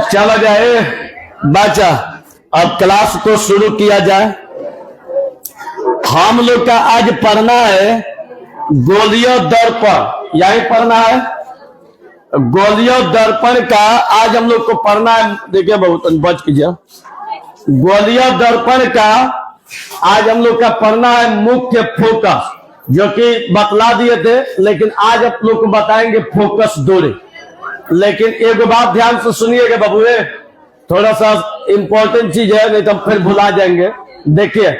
चला जाए बच्चा, अब क्लास को शुरू किया जाए। हम लोग का आज पढ़ना है गोलियों दर्पण, यही पढ़ना है गोलियों दर्पण का। आज हम लोग को पढ़ना है, देखिए बहुत बच कीजिए, गोलियों दर्पण का आज हम लोग का पढ़ना है मुख्य फोकस, जो कि बतला दिए थे, लेकिन आज आप लोग को बताएंगे फोकस दूरी। लेकिन एक बात ध्यान से सुनिएगा बाबूए, थोड़ा सा इंपॉर्टेंट चीज है, नहीं तो हम फिर भुला जाएंगे। देखिए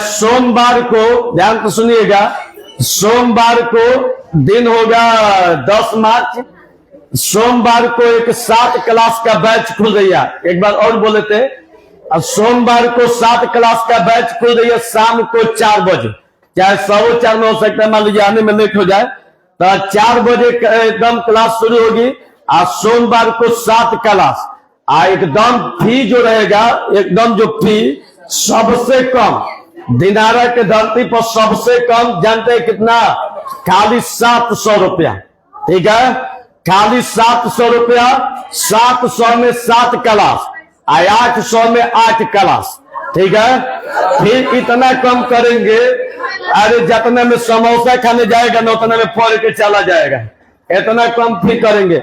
सोमवार को ध्यान से सुनिएगा, सोमवार को दिन होगा 10 मार्च। सोमवार को एक 7 क्लास का बैच खुल रही है, एक बार और बोले थे। अब सोमवार को 7 क्लास का बैच खुल रही है शाम को 4 बजे, चाहे 4:15 में हो सकता है, मान लीजिए आने में लेट हो जाए तो 4 बजे एकदम क्लास शुरू होगी। आज सोमवार को 7 क्लास, एकदम फी जो रहेगा, एकदम जो फी सबसे कम दिनारा के धरती पर सबसे कम, जानते हैं कितना? खाली 700 रुपया। ठीक है, खाली 700 रुपया। 700 में 7 क्लास, 800 में 8 क्लास। ठीक है, फिर इतना कम करेंगे, अरे जितने में समोसा खाने जाएगा ना उतना में पढ़ के चला जाएगा, इतना कम फी करेंगे।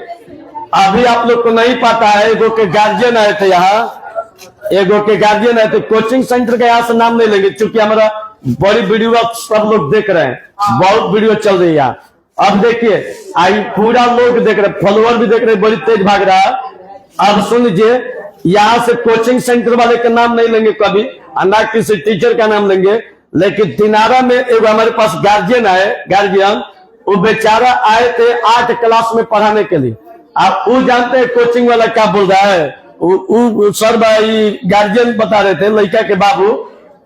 अभी आप लोग को नहीं पता है, एगो के गार्जियन आए थे यहाँ, एगो के गार्जियन आए थे। कोचिंग सेंटर का यहाँ से नाम नहीं लेंगे, क्योंकि हमारा बड़ी वीडियो सब लोग देख रहे हैं, बहुत वीडियो चल रही है यहाँ। अब देखिए आई पूरा लोग देख रहे, फॉलोअर भी देख रहे, बड़ी तेज भाग रहा है। अब सुन लीजिए, यहाँ से कोचिंग सेंटर वाले का नाम नहीं लेंगे कभी, ना किसी टीचर का नाम लेंगे। लेकिन दिनारा में एक हमारे पास गार्जियन आए, गार्जियन वो बेचारा आए थे 8 क्लास में पढ़ाने के लिए। आप वो जानते हैं कोचिंग वाला क्या बोल रहा है? सर भाई गार्जियन बता रहे थे लड़का के बाबू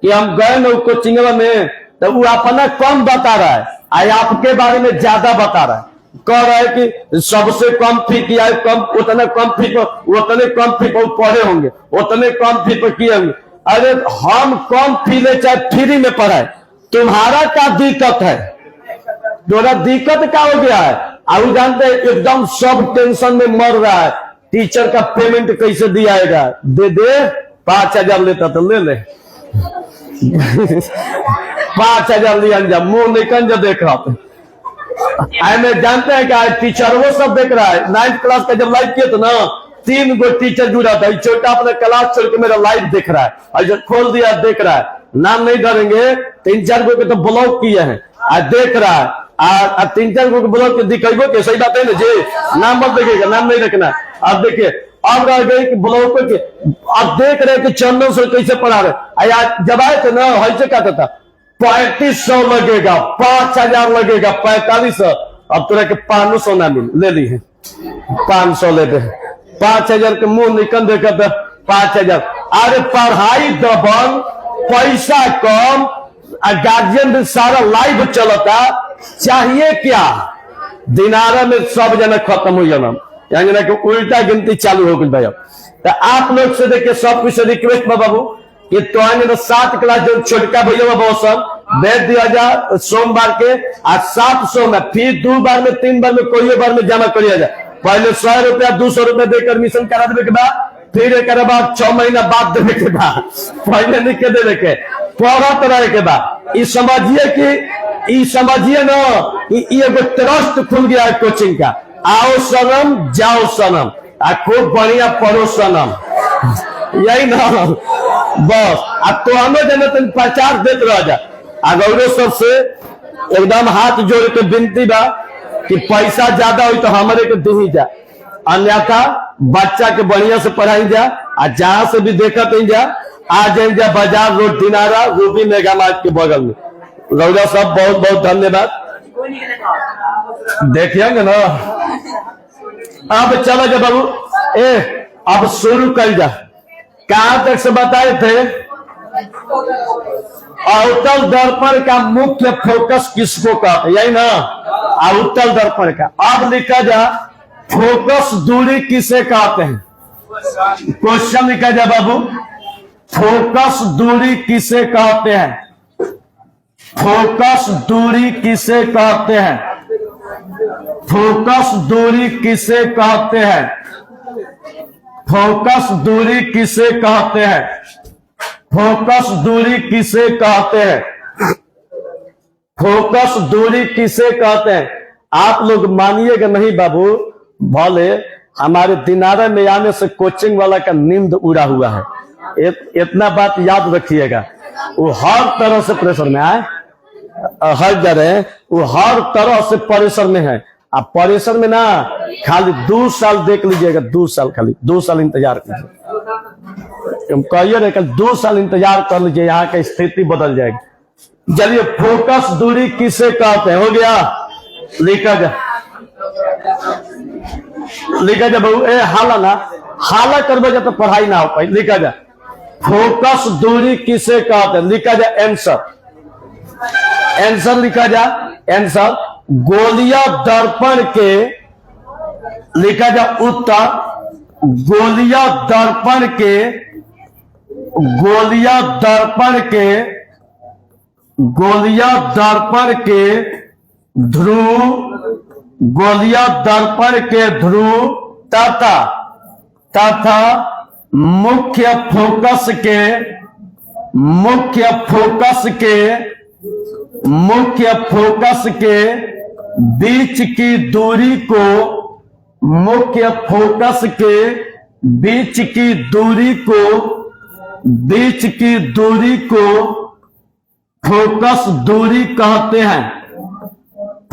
कि हम गए ना कोचिंग में, तो वो अपना कम बता रहा है, आई आपके बारे में ज्यादा बता रहा है। कह रहा है कि सबसे कम फी किया है, कम उतने कम फी पर, उतने कम फी पर पढ़े होंगे, उतने कम फी पर किए होंगे। अरे हम कम फी ले चाहे फ्री में पढ़ाए, तुम्हारा क्या दिक्कत है? थोड़ा दिक्कत क्या हो गया है? आप जानते हैं एकदम सब टेंशन में मर रहा है, टीचर का पेमेंट कैसे दिया जाएगा? दे 5000 लेता तो ले ले 5000 लिया जा, मुंह निकल जा देख रहा था। मैं जानते हैं क्या टीचर वो सब देख रहा है। 9th क्लास का जब लाइव किया था ना, 3 गो टीचर जुड़ा था, छोटा अपना क्लास छोड़ के मेरा लाइव देख रहा है, और जो खोल दिया देख रहा है। नाम नहीं धरेंगे, 3-4 गो के तो ब्लॉक किए हैं, देख रहा है। 3-4 गो के ब्लॉक दिखेबो के, सही बात है ना जी, नाम मत देखिएगा, नाम नहीं रखना। अब देखिए अब रह गए कि ब्लॉक के, अब देख रहे कि चंदन सर कैसे पढ़ा रहे। जब आए थे ना ऐसे कहता था 3500 लगेगा, 5000 लगेगा, 4500। अब तुरा के 500 ना ले ली है, 500 ले दे, 5000 के मुंह निकल देखा था 5000। अरे पढ़ाई डबल, पैसा कम, गार्जियन भी सारा लाइव चलता, चाहिए क्या? दिनारा में सब जना खत्म हो जाना, यानी ना कि उल्टा गिनती चालू हो गई भाई। तो आप लोग से देखिए सब कुछ रिक्वेस्ट में बाबू कि तो 7 क्लास जो छोटका भैया बहुत सब भेज दिया जा सोमवार के, आज 700 में, फिर 2 बार में 3 बार में कोई बार में जमा करिए जाए। पहले 100 रुपया 200 रुपया देकर एडमिशन करा देने के बाद, फिर एक बाद 6 महीना बाद देने के बाद, पहले नहीं के देने के पढ़त रहे के बाद। ये समझिए ना कि एगो ट्रस्ट खुल गया है कोचिंग का। आओ सनम जाओ सनम, खूब बढ़िया पढ़ो सनम, यही ना बस। अब तो हमें जन प्रचार देते रह जा। अगौरे सबसे एकदम हाथ जोड़ के विनती बा कि पैसा ज्यादा हो तो हमारे के दे ही जा, अन्यथा बच्चा के बढ़िया से पढ़ाई जा। और जहां से भी देखा तो जा, आ जाए जा बाजार road Dinara Ruby mega mart के बगल में। रौजा साहब बहुत बहुत धन्यवाद, देखिएंगे ना। अब चलो जा बाबू, अब शुरू कर जा। कहां तक से बताए थे? अवतल दर्पण का मुख्य फोकस किसको कहते हैं, यही ना, अवतल दर्पण का। अब लिखा जा फोकस दूरी किसे कहते हैं? क्वेश्चन लिखा जा बाबू, फोकस दूरी किसे कहते हैं? फोकस दूरी किसे कहते हैं? फोकस दूरी किसे कहते हैं? फोकस दूरी किसे कहते हैं? फोकस दूरी किसे कहते हैं? फोकस दूरी किसे कहते हैं? आप लोग मानिएगा नहीं बाबू, भले हमारे दिनारा में आने से कोचिंग वाला का नींद उड़ा हुआ है। इतना बात याद रखिएगा, वो हर तरह से प्रेशर में आए, हर जगह वो हर तरह से प्रेशर में है। आप प्रेशर में ना खाली 2 साल देख लीजिएगा, 2 साल, खाली 2 साल इंतजार कीजिए। कहिए ना, कल 2 साल इंतजार कर लीजिए, यहाँ की स्थिति बदल जाएगी। चलिए, फोकस दूरी किसे कहते हैं? हो गया, लिखा जा, लिखा जा बहू। हाला ना, हाला करबे जा तो पढ़ाई ना हो पाई। लिखा जा, फोकस दूरी किसे कहते हैं? लिखा जा आंसर, आंसर लिखा जा, आंसर। गोलियां दर्पण के, लिखा जा उत्तर, गोलियां दर्पण के, गोलियां दर्पण के, गोलियां दर्पण के ध्रुव, गोलियां दर्पण के ध्रुव तथा तथा मुख्य फोकस के, मुख्य फोकस के, मुख्य फोकस के बीच की दूरी को, मुख्य फोकस के बीच की दूरी को, बीच की दूरी को फोकस दूरी कहते हैं।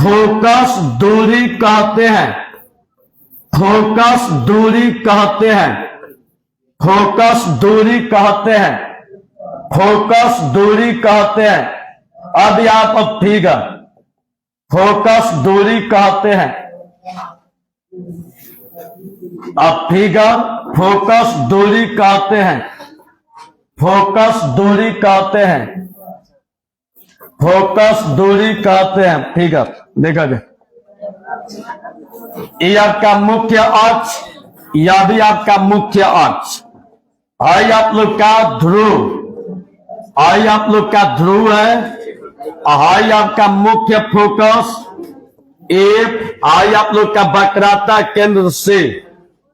फोकस दूरी कहते हैं। फोकस दूरी कहते हैं। फोकस दूरी कहते हैं। फोकस दूरी कहते हैं। अब आप अब फिगर, फोकस दूरी कहते हैं। अब फिगर, फोकस दूरी कहते हैं। फोकस दूरी कहते हैं। फोकस दूरी कहते हैं। फिगर देखा जाए, ये आपका मुख्य अक्ष, यह भी आपका मुख्य अक्ष। आई आप लोग का ध्रुव, आई आप लोग का ध्रुव है। आई आपका मुख्य फोकस एफ, आई आप लोग का वक्रता केंद्र से।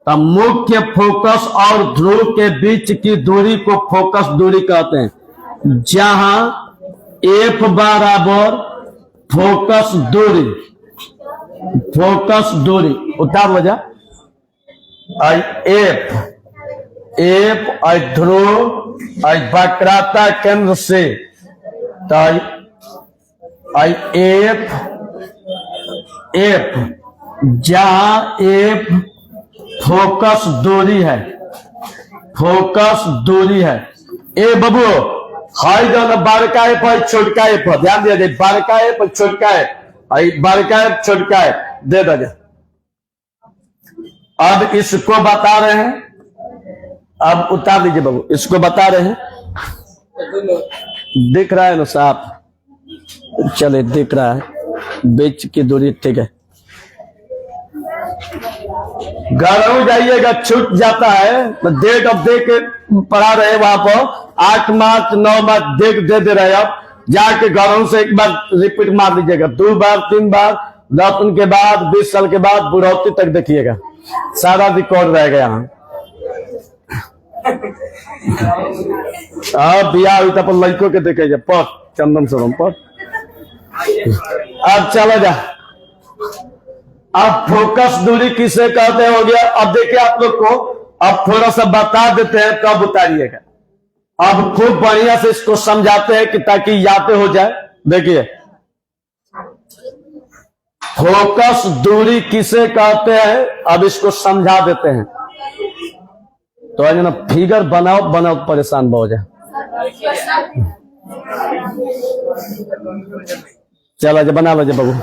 तो मुख्य फोकस और ध्रुव के बीच की दूरी को फोकस दूरी कहते हैं। जहां एफ बराबर फोकस दूरी, फोकस दूरी उतार वजह आई एफ, एफ आई ध्रुव आई वक्रता केंद्र से। तो आई एफ, एफ जहां एफ फोकस दूरी है, फोकस दूरी है। ए बबू, हाई जो बड़का एफ है, छोटका एफ है, ध्यान दिया जाए। बड़का एफ और छोटका एफ, बड़का एफ छोटका एफ दे दो। अब इसको बता रहे हैं, अब उतार लीजिए बाबू, इसको बता रहे हैं। दिख रहा है ना साफ? चले, दिख रहा है, बीच की दूरी ठीक है। घर जाइएगा, छूट जाता है तो डेट ऑफ डे के पढ़ा रहे वहां पर 8 मार्च 9 मार्च डेट दे रहे। अब जाके घरों से एक बार रिपीट मार लीजिएगा, 2 बार 3 बार, 10 दिन के बाद, 20 साल के बाद, बुढ़ौती तक देखिएगा, सारा रिकॉर्ड रहेगा यहाँ। बिया हुई पर लड़कों के देखे जा, पढ़ चंदन सोरम पढ़। अब चला जा, अब फोकस दूरी किसे कहते हैं हो गया। अब देखिए आप लोग को, अब थोड़ा सा बता देते हैं तब उतारिएगा। अब खूब बढ़िया से इसको समझाते हैं कि ताकि याद हो जाए। देखिए, फोकस दूरी किसे कहते हैं, अब इसको समझा देते हैं। तो आज ना फिगर बनाओ बनाओ परेशान हो जाए। चलो जो बना लो जो बाबू।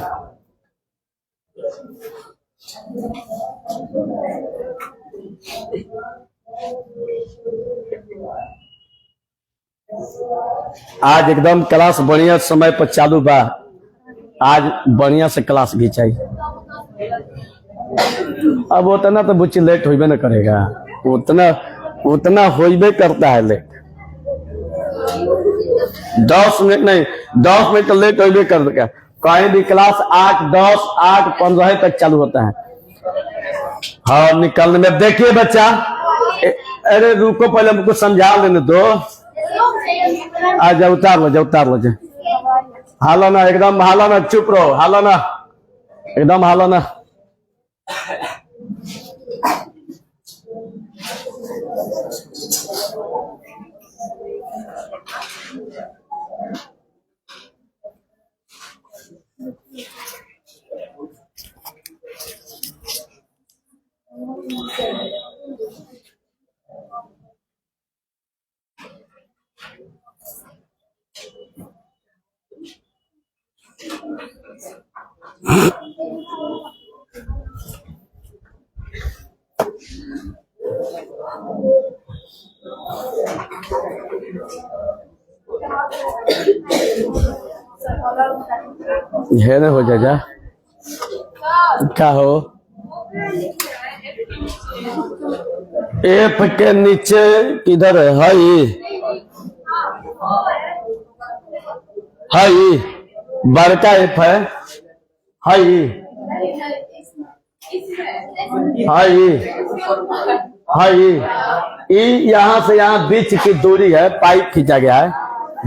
आज एकदम क्लास बढ़िया समय पर चालू बा। आज बढ़िया से क्लास घिंचाई। अब उतना तो बुच्ची लेट होइबे न करेगा, उतना उतना होइबे करता है लेट। 10 मिनट नहीं, 10 मिनट लेट हो कर देगा। कहीं भी क्लास 8, 10, 8, 15 तक चालू होता है। हाँ निकलने में देखिए बच्चा, अरे रुको पहले हमको समझा लेने दो। आ जाओ, उतार लो, उतार लो। हाला ना, एकदम हाला ना, चुप रहो, हाला ना, एकदम हाला ना। है हो जाएगा क्या हो। एफ के नीचे किधर है? हाई बड़का एफ है, हाई ई यहाँ से यहाँ बीच की दूरी है, पाइप खींचा गया है,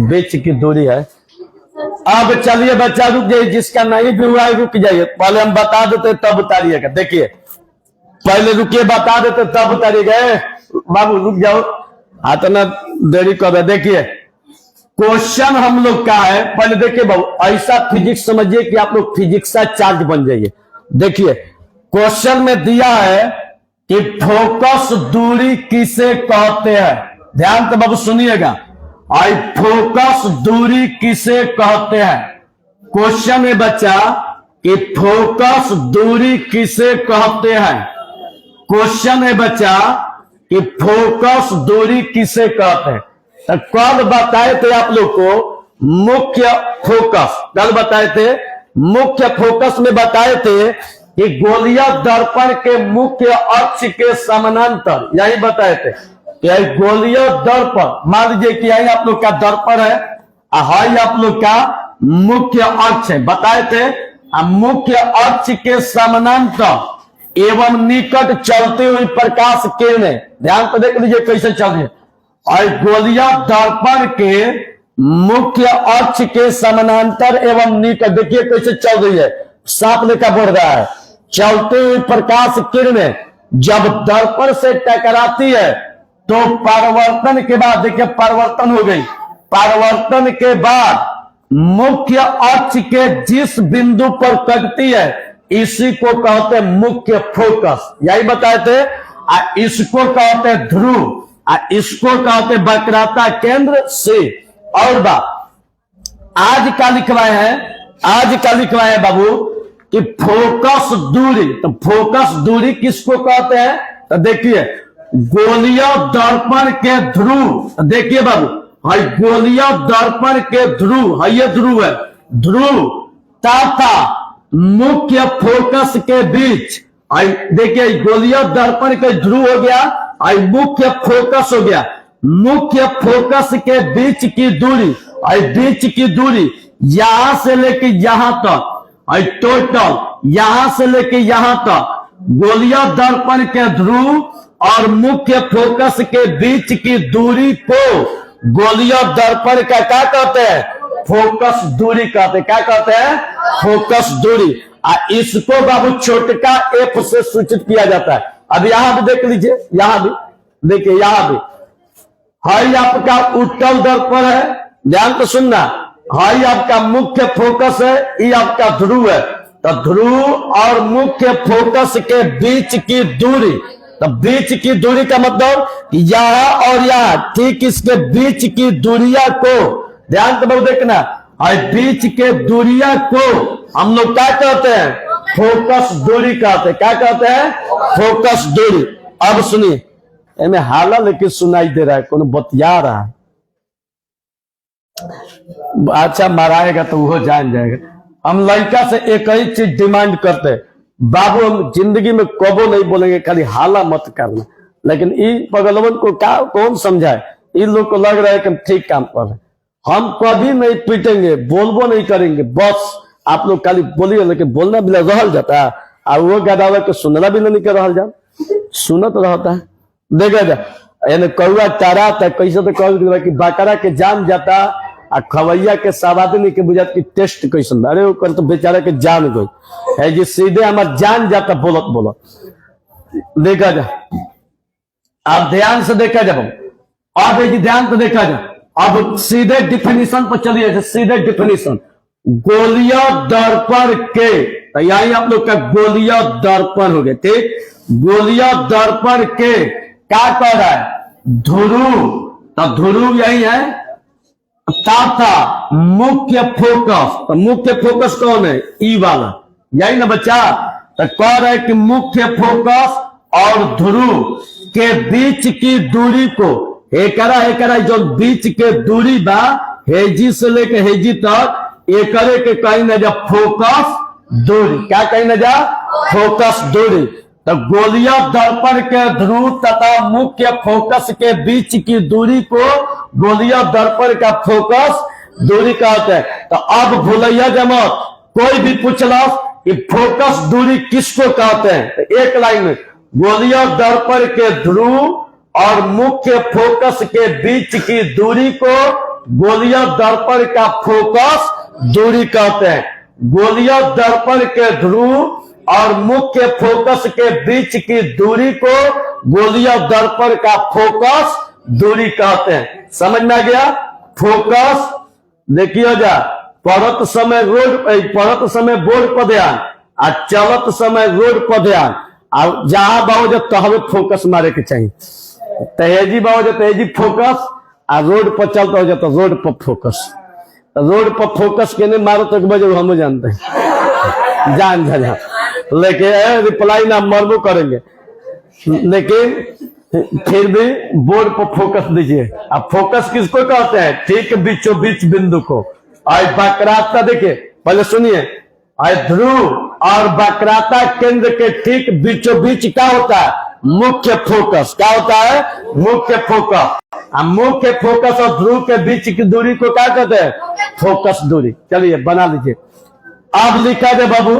बीच की दूरी है। अब चलिए बच्चा रुक जाइए, जिसका नहीं भी हुआ है रुक जाइए, पहले हम बता देते तब उतारिएगा। देखिए पहले रुकिए, बता देते तब उतारिएगा। बाबू रुक जाओ, तो ना देरी कर रहे। देखिए क्वेश्चन हम लोग का है, पहले देखिए बाबू, ऐसा फिजिक्स समझिए कि आप लोग फिजिक्स का चार्ज बन जाइए। देखिए क्वेश्चन में दिया है कि फोकस दूरी किसे कहते हैं। ध्यान से बाबू सुनिएगा, आई फोकस दूरी किसे कहते हैं। क्वेश्चन है बच्चा कि फोकस दूरी किसे कहते हैं। क्वेश्चन है बच्चा कि फोकस दूरी किसे कहते हैं। तो कल बताए थे आप लोग को मुख्य फोकस, कल बताए थे मुख्य फोकस में बताए थे कि गोलीय दर्पण के मुख्य अक्ष के समानांतर, यही बताए थे कि गोलीय दर्पण, मान लीजिए कि यही आप लोग का दर्पण है, हाई आप लोग का मुख्य अक्ष है, बताए थे मुख्य अक्ष के समानांतर एवं निकट चलते हुए प्रकाश किरणें, ध्यान से देख लीजिए कैसे चल रही है। और गोलीय दर्पण के मुख्य अक्ष के समानांतर एवं निकट, देखिए कैसे चल रही है, साफ लिखा बोल रहा है। चलते हुए प्रकाश किरणें जब दर्पण से टकराती है तो परावर्तन के बाद, देखिए परिवर्तन हो गई, परिवर्तन के बाद मुख्य अक्ष के जिस बिंदु पर कटती है इसी को कहते हैं मुख्य फोकस, यही बताए थे। इसको कहते हैं ध्रुव, इसको कहते हैं वक्रता केंद्र से। और बात आज का लिखवाए हैं, आज का लिखवाए हैं बाबू कि फोकस दूरी, तो फोकस दूरी किसको कहते हैं। तो देखिए गोलीय दर्पण के ध्रुव, देखिए बाबू गोलीय दर्पण के ध्रुव, ये ध्रुव है, ध्रुव तथा मुख्य फोकस के बीच, देखिए गोलीय दर्पण के ध्रुव हो गया, मुख्य फोकस हो गया, मुख्य फोकस के बीच की दूरी, बीच की दूरी यहां से लेके यहां तक, टोटल यहां से लेके यहां तक गोलीय दर्पण के ध्रुव और मुख्य फोकस के बीच की दूरी को गोलीय दर्पण का क्या कहते हैं, फोकस दूरी कहते हैं। क्या कहते हैं, फोकस दूरी। इसको बाबू छोटका एफ से सूचित किया जाता है। अब यहां भी देख लीजिए, यहां भी देखिए, यहां भी हाई आपका उत्तल दर्पण है, ध्यान तो सुनना, हाई आपका मुख्य फोकस है, ये आपका ध्रुव है। तो ध्रुव और मुख्य फोकस के बीच की दूरी, तो बीच की दूरी का मतलब यहां और यहां, ठीक इसके बीच की दूरिया को ध्यान से देखना, और बीच के दूरिया को हम लोग क्या कहते हैं, फोकस दूरी कहते हैं। क्या कहते हैं, फोकस दूरी। अब सुनिए, इनमें हाला लेकिन सुनाई दे रहा है, कौन बतिया रहा है, अच्छा मराएगा तो वो जान जाएगा। हम लड़का से एक ही चीज डिमांड करते हैं, बाबू हम जिंदगी में कबो नहीं बोलेंगे खाली हाला मत करना, लेकिन इन पगलवन को क्या कौन समझाए, इन लोग को लग रहा है कि हम ठीक काम कर रहे हैं। हम कभी नहीं पीटेंगे, बोलबो नहीं करेंगे, बस आप लोग खाली बोलिए, लेकिन बोलना भी रहल जाता है और वो गदावा के सुनना भी नहीं कर रहा जा, सुनत रहता है। देखा जा यानी कौआ चारा था कैसे तो कह कि बकरा के जान जाता आ खवैया के सवादनी के बुझात की टेस्ट कैसन, अरे वो कर तो बेचारा के जान गई है जी, सीधे हमार जान जाता बोलत बोलत। देखा जा आप ध्यान से देखा जब अब जी ध्यान से देखा जा, अब सीधे डिफिनीशन पर चलिए, सीधे डिफिनीशन गोलिया दर्पण के, तो यही आप लोग का गोलिया दर्पण हो गए, ठीक। गोलिया दर्पण के क्या कह रहा है, ध्रुव, तो ध्रुव यही है, तथा मुख्य फोकस, तो मुख्य फोकस कौन है, ई वाला, यही ना बच्चा। तो कह रहा है कि मुख्य फोकस और ध्रुव के बीच की दूरी को एकरा जो बीच के दूरी बा हेजी से लेके हेजी तक, एकरे के कहीं न जा फोकस दूरी, क्या कहीं न जा फोकस दूरी। तो गोलिया दर्पण के ध्रुव तथा मुख्य फोकस के बीच की दूरी को गोलिया दर्पण का फोकस दूरी कहते हैं। तो अब भूलैया जमत कोई भी पूछला कि फोकस दूरी किसको कहते हैं, तो एक लाइन में गोलिया दर्पण के ध्रुव और मुख्य फोकस के बीच की दूरी को गोलिया दर्पण का फोकस दूरी कहते हैं। गोलिया दर्पण के ध्रुव और मुख्य फोकस के बीच की दूरी को गोलिया दर्पण का फोकस दूरी कहते हैं। समझ में आ गया। फोकस देखिए जा, पढ़त समय बोर्ड पर ध्यान और चलत समय रोड पर ध्यान, और जहां बाबू जब तहवे फोकस मारे के चाहिए, तेजी बाबू जब तेजी फोकस, और रोड पर चलता हो जाता रोड पर फोकस। रोड पर फोकस के नहीं मारो तो बजे हम जानते हैं, जान जा, लेकिन रिप्लाई ना मरबो करेंगे, लेकिन फिर भी बोर्ड पर फोकस दीजिए। अब फोकस किसको कहते हैं, ठीक बीचों बीच बिंदु को। और वक्राता देखिए, पहले सुनिए, ध्रुव और वक्राता केंद्र के ठीक बीचों बीच क्या होता है, मुख्य फोकस। क्या होता है, मुख्य फोकस। मुख्य फोकस और ध्रुव के बीच की दूरी को क्या कहते हैं, फोकस दूरी। चलिए बना लीजिए। अब लिखा दे बाबू,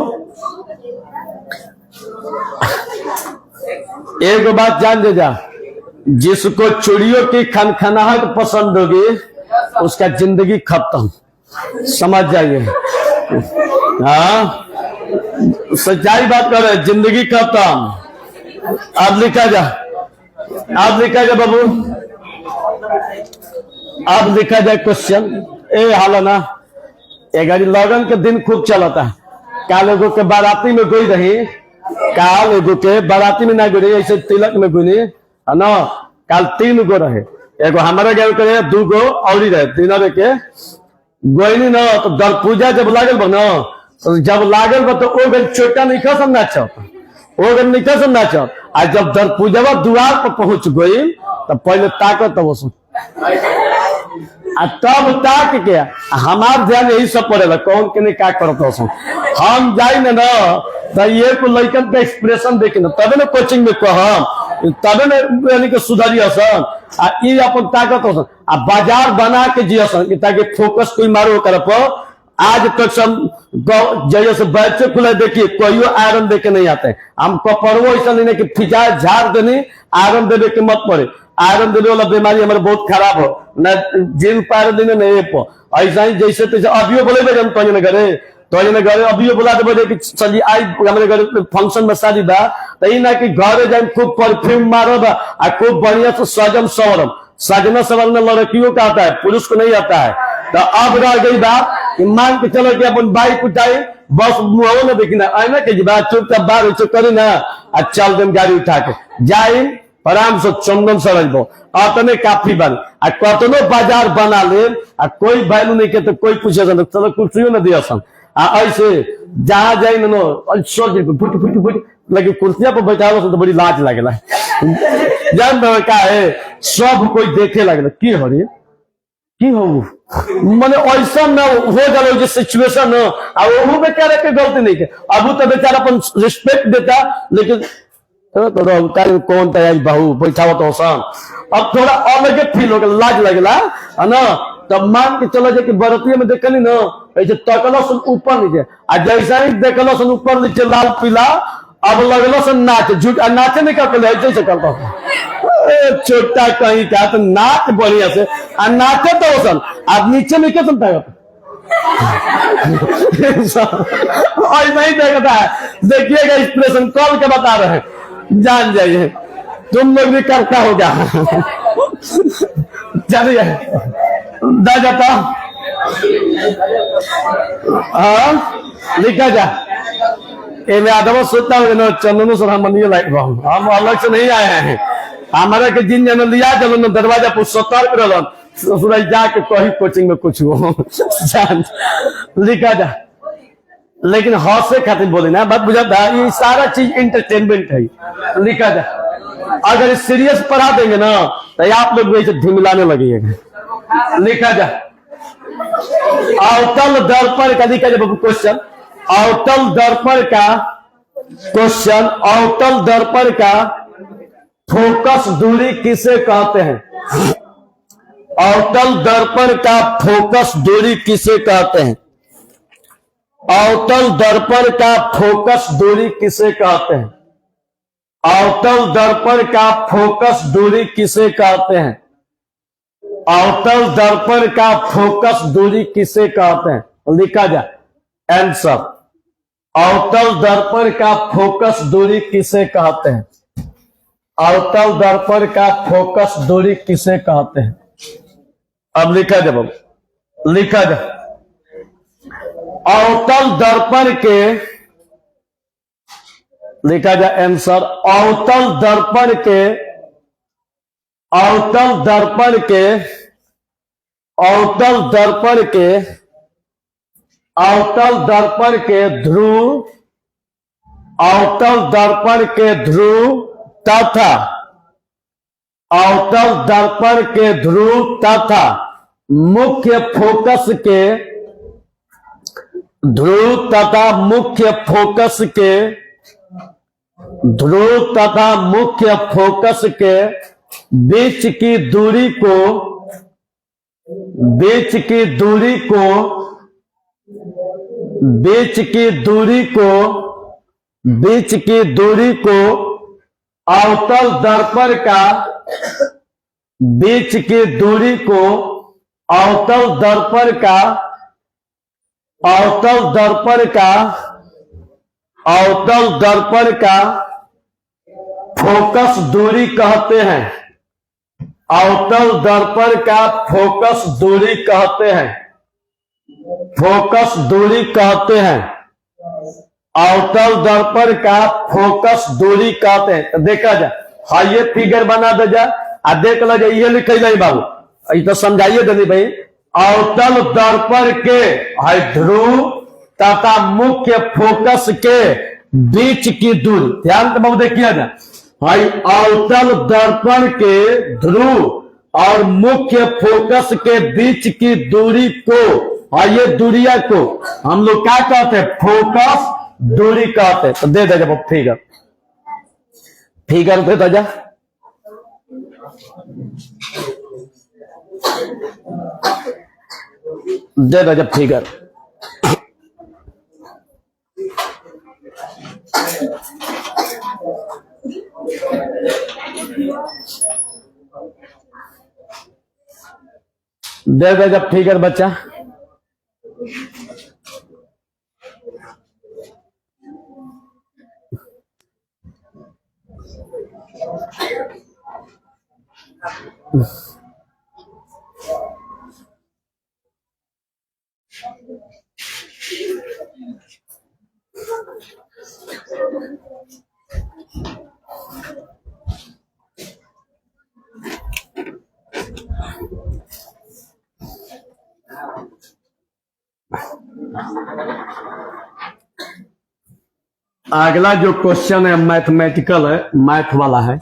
एक बात जान दे जा, जिसको चूड़ियों की खनखनाहट पसंद होगी उसका जिंदगी खत्म, समझ जाइए। हाँ सच्चाई बात कर रहे, जिंदगी खत्म। अब लिखा जा, अब लिखा जा बाबू, अब लिखा जाए क्वेश्चन। ए हाल ना, एक लगन के दिन खूब चलता है। काल एगो के बाराती में गई रही, काल एगो के बाराती में ना गई, ऐसे तिलक में गई है ना। काल 3 गो रहे, एगो हमारे गए करे, 2 गो और रहे, 3 के गोइनी ना। तो दर पूजा जब लागल बा ना, तो जब लागल बा तो ओ गल चोटा नहीं खा समझना चाहता, ओ गल नहीं खा समझना चाहता। आज जब दर पूजा द्वार पर पहुंच गई तो पहले ताकत तो तब ताक के हमार ध्यान यही सब पड़ेगा, कौन के नहीं क्या करता। हम जाए ना तो ये को लड़कन का एक्सप्रेशन देखे ना, तबे ना कोचिंग में कह, तबे ना यानी कि सुधारी हसन अपन ताकत हो। बाजार बना के जी हसन ताकि फोकस कोई मारो कर। आज तक सब जैसे बच्चे खुले देखिए, कोई आयरन देके नहीं आते। हम कपड़ो ऐसा नहीं कि फिजा झाड़ देने आयरन देने के मत पड़े। आयरन देने वाला बीमारी हमारे बहुत खराब हो न, जिन पैर देने नहीं ऐसा ही जैसे तैसे अभियो बोले हम तो घरे, तो घरे अभियो बुला दे कि चलिए आई हमारे घर फंक्शन में शादी बा, तो ना कि घरे जाए खूब परफ्यूम मारब आ खूब बढ़िया से सजम सवरम। सजना सवरना लड़कियों का आता है, पुरुष को नहीं आता है। तो अब रह गई बात कि मान के चलो कि अपन बाइक उठाई, बस मुँह में देखी ना आईना के बात चुपचाप बाहर करे ना, आ चल देम गाड़ी उठा के जाए आराम से चंदन से रहो, अतने काफी बन। आ कतनो बाजार बना ले आ कोई वैल्यू नहीं के, तो कोई पूछे चलो कुर्सियों न दिया सन। ऐसे जहां जाए ना फुट फुट फुट लेकिन कुर्सिया पर बैठाओ तो बड़ी लाज लगेला। जान का है, सब कोई देखे लगेला की हो रही की हो, मैंने ऐसा न हो जाए जो सिचुएशन हो, बेचारा के गलती नहीं के। अब तो बेचारा अपन रिस्पेक्ट देता, लेकिन तो कौन तैयारी बहू बैठा तो सन। अब थोड़ा अलग फील हो गया, लाज लगेला है ना। तब मान के चलो जे कि बरतिया में देखली ना ऐसे तकलो सुन ऊपर नीचे आ जैसा ही देखलो सुन ऊपर नीचे लाल पीला अब लगलो सुन नाच झूठ नाचे नहीं करते ऐसे से करता छोटा कहीं क्या तो नाच बढ़िया से आ नाचे तो सन अब नीचे में क्या सुनता है ऐसा ही देखता है देखिएगा एक्सप्रेशन कॉल के बता रहे हैं जान जाइए तुम लोग भी करता होगा चलिए दा जाता हाँ लिखा जा मैं आदम सोचता हूँ ना चंदन सर हम नहीं लाइक हम अलग से नहीं आए हैं हमारा के जिन जन लिया चलो ना दरवाजा पर सतर्क रहो ससुराल जाके कहीं कोचिंग में कुछ हो जान लिखा जा लेकिन हौसले खातिर बोले ना बात बुझा था ये सारा चीज इंटरटेनमेंट है लिखा जा अगर सीरियस पढ़ा देंगे ना तो आप लोग वैसे ढिमिलाने लगेगा लिखा जा अवतल दर्पण का लिखा जा क्वेश्चन अवतल दर्पण का क्वेश्चन अवतल दर्पण का फोकस दूरी किसे कहते हैं अवतल दर्पण का फोकस दूरी किसे कहते हैं अवतल दर्पण का फोकस दूरी किसे कहते हैं अवतल दर्पण का फोकस दूरी किसे कहते हैं अवतल दर्पण का फोकस दूरी किसे कहते हैं लिखा जाए आंसर अवतल दर्पण का फोकस दूरी किसे कहते हैं अवतल दर्पण का फोकस दूरी किसे कहते हैं अब लिखा जाए बाबू लिखा जाए अवतल दर्पण के लिखा जाए आंसर अवतल दर्पण के अवतल दर्पण के अवतल दर्पण के अवतल दर्पण के ध्रुव अवतल दर्पण के ध्रुव तथा अवतल दर्पण के ध्रुव तथा मुख्य फोकस के ध्रुव तथा मुख्य फोकस के ध्रुव तथा मुख्य फोकस के बीच की दूरी को बीच की दूरी को बीच की दूरी को बीच की दूरी को अवतल दर्पण का बीच की दूरी को अवतल दर्पण का अवतल दर्पण का अवतल दर्पण का फोकस दूरी कहते हैं अवतल दर्पण का फोकस दूरी कहते हैं फोकस दूरी कहते हैं अवतल दर्पण का फोकस दूरी कहते हैं तो देखा जाए हाँ ये फिगर बना दे जा आ देख लो जाए ये लिखे नहीं बाबू ये तो समझाइए दनी भाई अवतल दर्पण के हाई ध्रुव तथा मुख्य फोकस के बीच की दूरी ध्यान से बाबू देखिए जाए हाई अवतल दर्पण के ध्रुव और मुख्य फोकस के बीच की दूरी को और ये दूरिया को हम लोग क्या कहते हैं फोकस दूरी कहते हैं तो दे दे जब फिगर फिगर दे दे जा दे दे जब फिगर दे दे जब फिगर बच्चा अगला जो क्वेश्चन है मैथमेटिकल है मैथ वाला है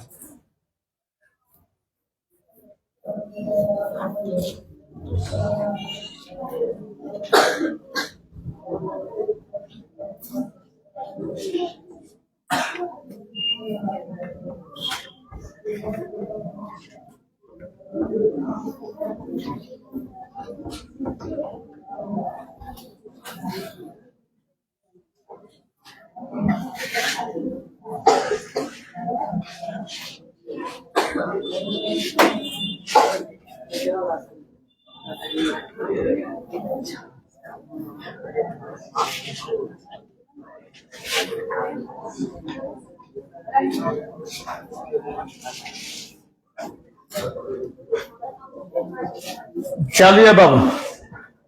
चलिए बाबू,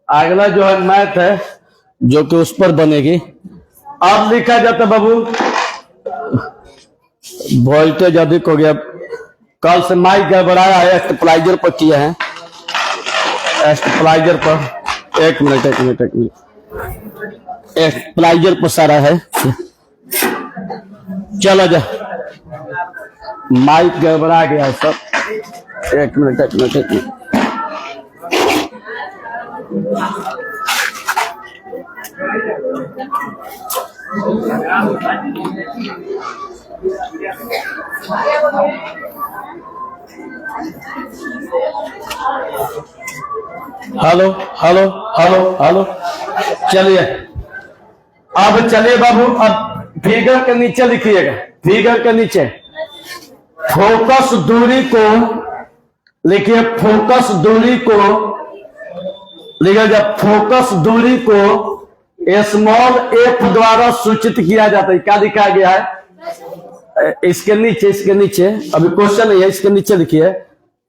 अगला जो है मैथ है जो कि उस पर बनेगी। अब लिखा जाता बाबू, वोल्टेज अधिक हो गया, कल से माइक गड़बड़ाया है, स्टेबलाइजर पर किया है, स्टेबलाइजर पर। एक मिनट स्टेबलाइजर पर सारा है। चलो जा, माइक गड़बड़ा गया है सब। एक मिनट। हेलो। चलिए, अब चलिए बाबू, अब फिगर के नीचे लिखिएगा। फिगर के नीचे फोकस दूरी को लिखिए। फोकस दूरी को लिखिए। जब फोकस दूरी को स्मॉल एफ द्वारा सूचित किया जाता है, क्या लिखा गया है? इसके नीचे अभी क्वेश्चन नहीं है, इसके नीचे लिखिए।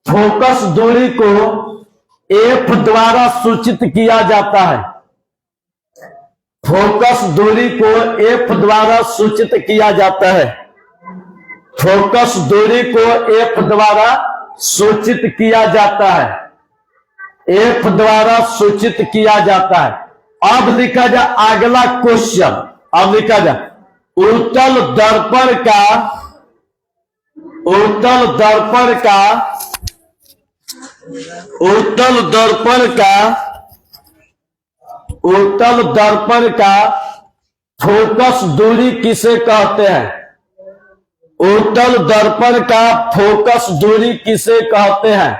फोकस दूरी को एफ द्वारा सूचित किया जाता है। फोकस दूरी को एफ द्वारा सूचित किया जाता है। फोकस दूरी को एफ द्वारा सूचित किया जाता है। एफ द्वारा सूचित किया जाता है। अब लिखा जा अगला क्वेश्चन। अब लिखा जा उत्तल दर्पण का फोकस दूरी किसे कहते हैं? उत्तल दर्पण का फोकस दूरी किसे कहते हैं?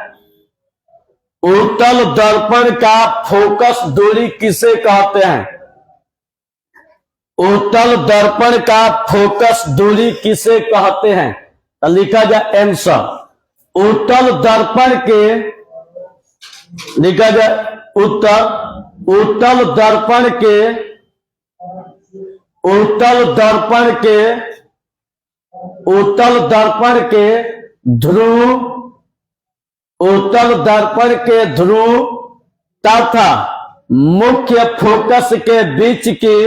उत्तल दर्पण का फोकस दूरी किसे कहते हैं? उत्तल दर्पण का फोकस दूरी किसे कहते हैं? तो लिखा जाए आंसर। उत्तल दर्पण के लिखा जाए उत्तल दर्पण के ध्रुव तथा मुख्य फोकस के बीच की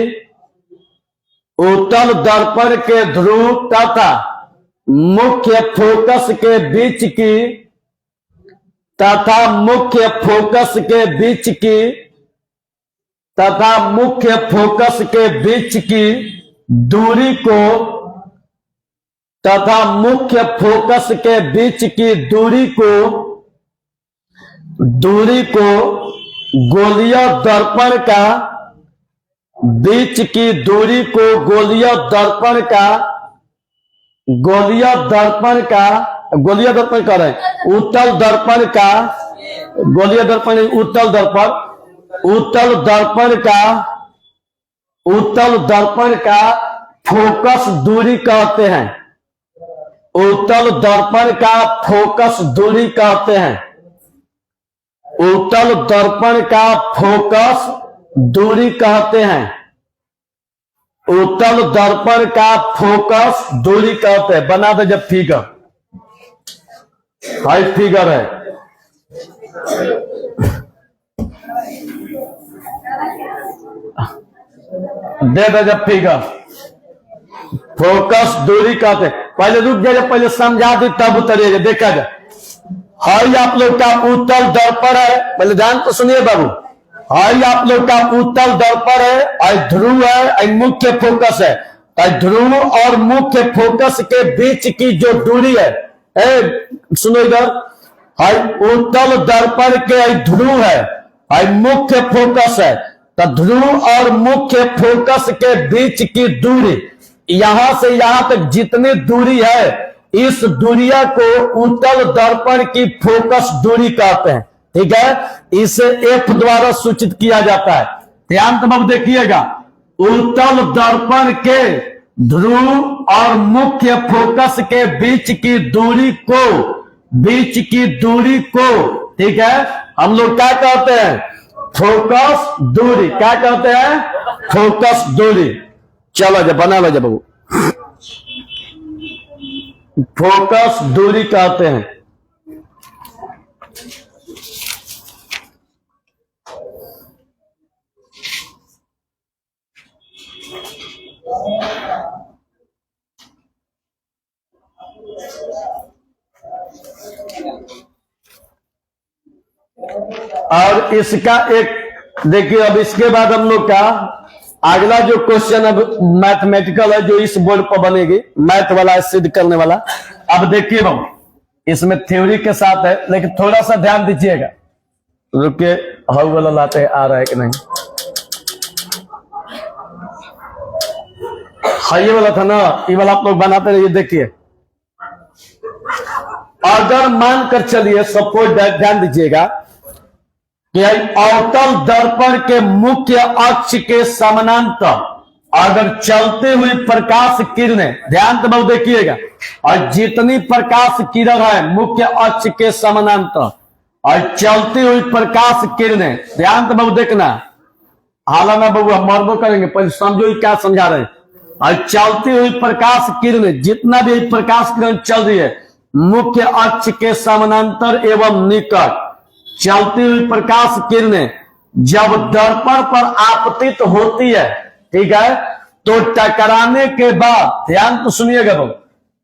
उत्तल दर्पण के ध्रुव तथा मुख्य फोकस के बीच की दूरी को गोलीय दर्पण का उत्तल दर्पण का फोकस दूरी कहते हैं। उत्तल दर्पण का फोकस दूरी कहते हैं। उत्तल दर्पण का फोकस दूरी कहते हैं। उत्तल दर्पण का फोकस दूरी कहते हैं। बना दे जब फिगर, हाई फिगर है। दे दे जब फिगर, फोकस दूरी कहते हैं। पहले रुक जाए, पहले समझा दी तब उतरिएगा। देखा जाए, हाई आप लोग का उत्तल दर्पण है। पहले ध्यान तो सुनिए बाबू, हाई आप लोग का उत्तल दर्पण है और ध्रुव है और मुख्य फोकस है। ध्रुव और मुख्य फोकस के बीच की जो दूरी है, सुनो इधर, हाई उत्तल दर्पण के ध्रुव है और मुख्य फोकस है। तो ध्रुव और मुख्य फोकस के बीच की दूरी, यहां से यहां तक जितनी दूरी है, इस दूरिया को उत्तल दर्पण की फोकस दूरी कहते हैं। ठीक है, इसे एफ द्वारा सूचित किया जाता है। ध्यान तब देखिएगा, उत्तल दर्पण के ध्रुव और मुख्य फोकस के बीच की दूरी को ठीक है हम लोग क्या कहते हैं? फोकस दूरी। क्या कहते हैं? फोकस दूरी। चलो जब बना लो जब फोकस दूरी कहते हैं। और इसका एक देखिए, अब इसके बाद हम लोग का अगला जो क्वेश्चन अब मैथमेटिकल है जो इस बोर्ड पर बनेगी, मैथ वाला सिद्ध करने वाला। अब देखिए बाबू, इसमें थ्योरी के साथ है, लेकिन थोड़ा सा ध्यान दीजिएगा। रुकिए, हाउ वाला लाते आ रहा है कि नहीं? हाँ ये वाला था ना, ये वाला आप लोग बनाते रहिए। देखिए, अगर मानकर चलिए, सपोज ध्यान दीजिएगा कि अवतल दर्पण के मुख्य अक्ष के समानांतर अगर चलते हुए प्रकाश किरणें, ध्यान तो बहुत देखिएगा, और जितनी प्रकाश किरण है मुख्य अक्ष के समानांतर और चलती हुई प्रकाश किरणें, ध्यान तो बहुत देखना। हालांकि बाबू हम मरबो करेंगे, पहले समझो क्या समझा रहे हैं। और चलती हुई प्रकाश किरणें, जितना भी प्रकाश किरण चल रही है मुख्य अक्ष के समानांतर एवं निकट चलती हुई प्रकाश किरणें जब दर्पण पर आपतित होती है, ठीक है, तो टकराने के बाद, ध्यान तो सुनिएगा बाबू,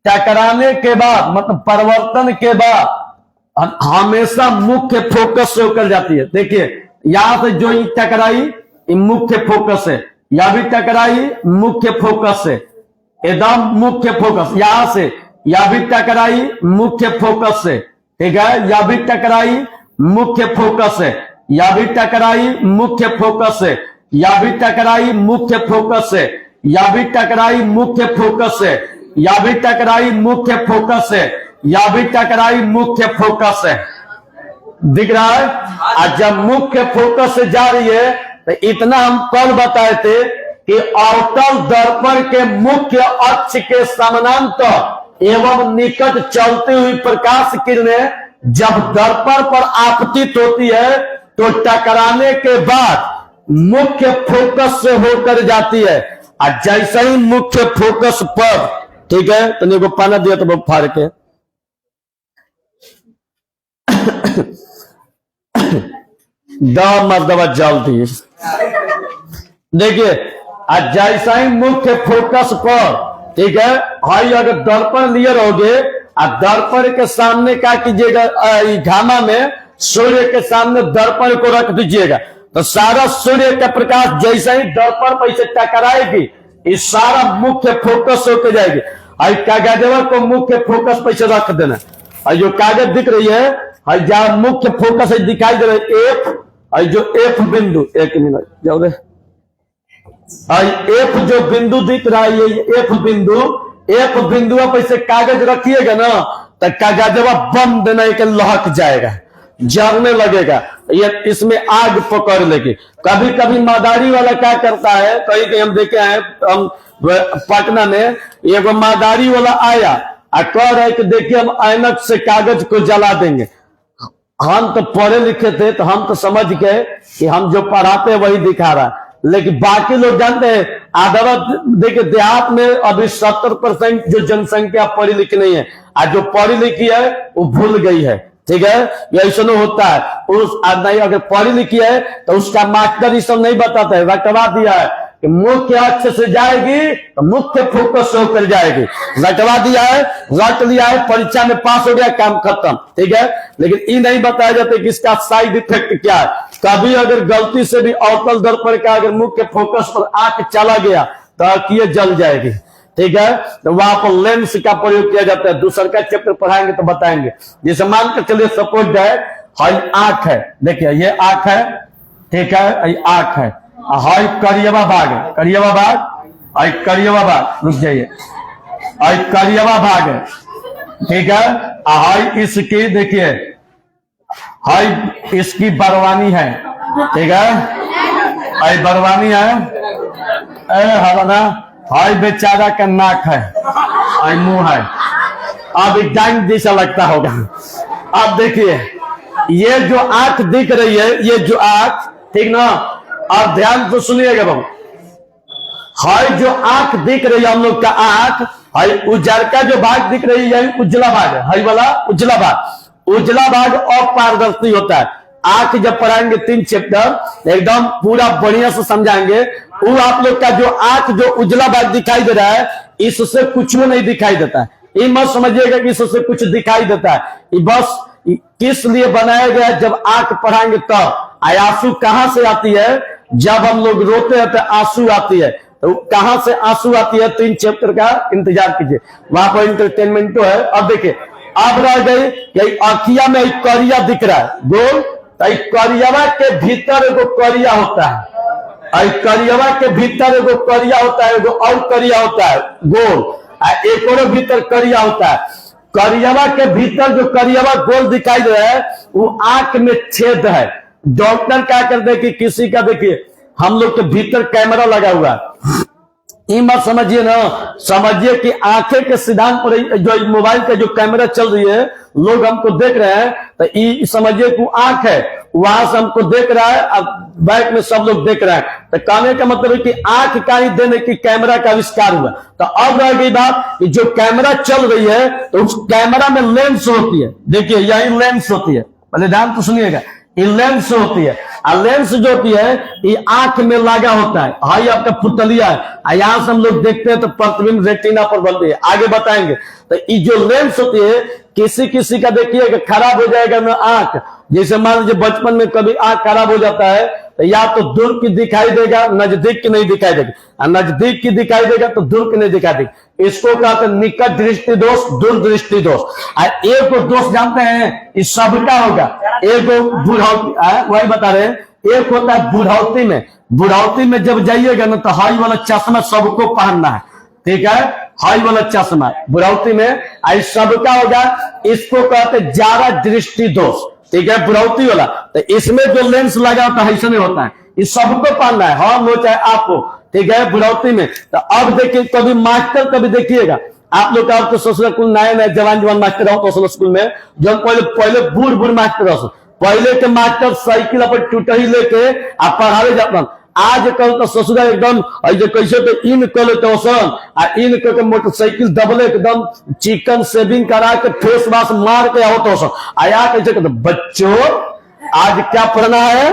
टकराने के बाद मतलब परिवर्तन के बाद हमेशा मुख्य फोकस से होकर जाती है। देखिए, यहां से जो टकराई मुख्य फोकस है, या भी टकराई मुख्य फोकस से, एकदम मुख्य फोकस, यहां से या भी टकराई मुख्य फोकस से, ठीक है, या भी टकराई मुख्य फोकस से, या भी टकराई मुख्य फोकस से, या भी टकराई मुख्य फोकस से, या भी टकराई मुख्य फोकस से, या भी टकराई मुख्य फोकस से, या भी टकराई मुख्य फोकस से। दिख रहा है? और जब मुख्य फोकस से जा रही है तो इतना हम कल बताए थे कि अवतल दर्पण के मुख्य अक्ष के समानांतर एवं निकट चलती हुई प्रकाश किरणें जब दर्पण पर आपतित होती है तो टकराने के बाद मुख्य फोकस से होकर जाती है। और जैसे ही मुख्य फोकस पर, ठीक है, तो नहीं को पाना दिया तो वो फाड़ के दवा जलती है। देखिए, आज जैसा ही मुख्य फोकस पर, ठीक है, भाई अगर दर्पण लियर हो गए और दर्पण के सामने क्या कीजिएगा, घामा में सूर्य के सामने दर्पण को रख दीजिएगा, तो सारा सूर्य का प्रकाश जैसा ही दर्पण पर से टकराएगी, इस सारा मुख्य फोकस होकर जाएगी। और कागजवा को मुख्य फोकस पर से रख देना, और जो कागज दिख रही है, जहां मुख्य फोकस है दिखाई दे रहा है एफ, और जो एफ बिंदु, एक मिनट जाओ रे, एफ जो बिंदु दिख रहा है, ये एफ बिंदु पर से कागज रखिएगा ना, तो कागजवा बम देना के लहक जाएगा, जलने लगेगा, ये इसमें आग पकड़ लेगी। कभी कभी मादारी वाला क्या करता है, कहीं हम देखे हैं, हम पटना में एक मादारी वाला आया और कह रहे कि देखिए हम ऐनक से कागज को जला देंगे। हम तो पढ़े लिखे थे, तो हम तो समझ गए कि हम जो पढ़ाते हैं वही दिखा रहा है, लेकिन बाकी लोग जानते हैं। आधा देखिए, देहात में अभी 70% जो जनसंख्या पढ़ी लिखी नहीं है, और जो पढ़ी लिखी है वो भूल गई है, ठीक है, ऐसा होता है। उस नहीं अगर पढ़ी लिखी है तो उसका मास्टर ये सब नहीं बताता है, रटवा दिया है कि मुख्य अक्ष से जाएगी तो मुख्य फोकस से होकर जाएगी, रटवा दिया है, रट लिया है, परीक्षा में पास हो गया, काम खत्म, ठीक है। लेकिन ये नहीं बताया जाता कि इसका साइड इफेक्ट क्या है। कभी अगर गलती से भी अवतल दर्पण का अगर मुख्य फोकस पर आंख चला गया तो आंखें जल जाएगी, ठीक है। तो वहां पर लेंस का प्रयोग किया जाता है, दूसरा का चैप्टर पढ़ाएंगे तो बताएंगे। जैसे मान कर चलिए सपोज है, आंख है, देखिए ये आंख है, ठीक है, ये आंख है, हाई करियवा भाग है, करियवा भाग, आई करियवा भाग, रुक जाइए, आई करियवा भाग है, ठीक है। हाई इसकी देखिए, हाई इसकी बरवानी है, ठीक है, आई बरवानी है, हमारा हाई बेचारा का नाक है, आई मुंह है, अब एक डांग जैसा लगता होगा। अब देखिए ये जो आंख दिख रही है, ये जो आंख, ठीक ना, आप ध्यान से सुनिएगा बाबू। हाई जो आंख दिख रही है हम लोग का आंख, हाई उजर का जो भाग दिख रही है उजला भाग है, हाई वाला उजला भाग, उजला भाग अपारदर्शी होता है। आंख जब पढ़ाएंगे 3 चैप्टर एकदम पूरा बढ़िया से समझाएंगे। वो आप लोग का जो आंख जो उजला भाग दिखाई दे रहा है, इससे कुछ नहीं दिखाई देता है। ये मत समझिएगा कि इससे कुछ दिखाई देता है, ये बस किस लिए बनाया गया, जब आंख पढ़ाएंगे तब। आंसू कहां से आती है, जब हम लोग रोते हैं तो आंसू आती है, तो कहां से आंसू आती है, 3 चैप्टर का इंतजार कीजिए, वहां पर इंटरटेनमेंट तो है। अब देखिए अब रह गई कि अखिया में एक करिया दिख रहा है गोल, तो करियावा के भीतर एगो करिया होता है, करियावा के भीतर एगो करिया होता है, एगो और करिया होता है गोल, एक और भीतर करिया होता है। करियावा के भीतर जो करियावा गोल दिखाई दे रहा है वो आंख में छेद है। डॉक्टर क्या करते हैं कि किसी का, देखिए हम लोग के भीतर कैमरा लगा हुआ है, ये मत समझिए ना, समझिए कि आंखें के सिद्धांत पर जो मोबाइल का जो कैमरा चल रही है, लोग हमको देख रहे हैं, तो ये समझिए कि आंख है, वहां से हमको देख रहा है, अब बैक में सब लोग देख रहे हैं। तो कहने का मतलब है कि आंख का ही देने की कैमरा का आविष्कार हुआ। तो अब रह गई बात कि जो कैमरा चल रही है तो उस कैमरा में लेंस होती है, देखिए यही लेंस होती है, पहले ध्यान तो सुनिएगा, ये लेंस होती है, और लेंस जो होती है ये आंख में लगा होता है। हाई आपका पुतलिया है, यहां से हम लोग देखते हैं तो प्रतिबिंब रेटिना पर बनती है, आगे बताएंगे। तो ये जो लेंस होती है, किसी किसी का देखिएगा खराब हो जाएगा ना आंख, जैसे मान लीजिए बचपन में कभी आंख खराब हो जाता है तो या तो दूर की दिखाई देगा, नजदीक की नहीं दिखाई देगी, और नजदीक की दिखाई देगा तो दूर की नहीं दिखाई देगी। इसको कहते हैं निकट दृष्टि दोष, दूर दृष्टि दोष। और एक दोष जानते हैं इस सबका होगा, एक बुढ़ौती, वही बता रहे हैं, एक होता है बुढ़ौती में, बुढ़ौती में जब जाइएगा ना तो हाई वाला चश्मा सबको पहनना है, ठीक है, हाई वाला चश्मा बुढ़ौती में, सबका होगा, इसको कहते हैं ज्यादा दृष्टि दोष, ठीक है, बुढ़ौती वाला। तो इसमें जो लेंस लगा होता है ऐसा नहीं होता है, ये सबको पहनना है, हम हो चाहे आपको, ठीक है, बुढ़ौती में। तो अब देखिए कभी मास्टर कभी देखिएगा आप लोग का, तो सोशल स्कूल नए नए जवान जवान मास्टर हो सोशल स्कूल में, जो पहले बूढ़ बूढ़ मास्टर हो, पहले के मास्टर साइकिल पर टूटही लेके आप पढ़ावे जाता, आज कल तो ससुरा एकदम कैसे तो इन कर लेते हो, इन करके मोटरसाइकिल दबले एकदम चिकन शेविंग करा के फेस वाश मार के आओ तो आया कैसे कहते, बच्चों आज क्या पढ़ना है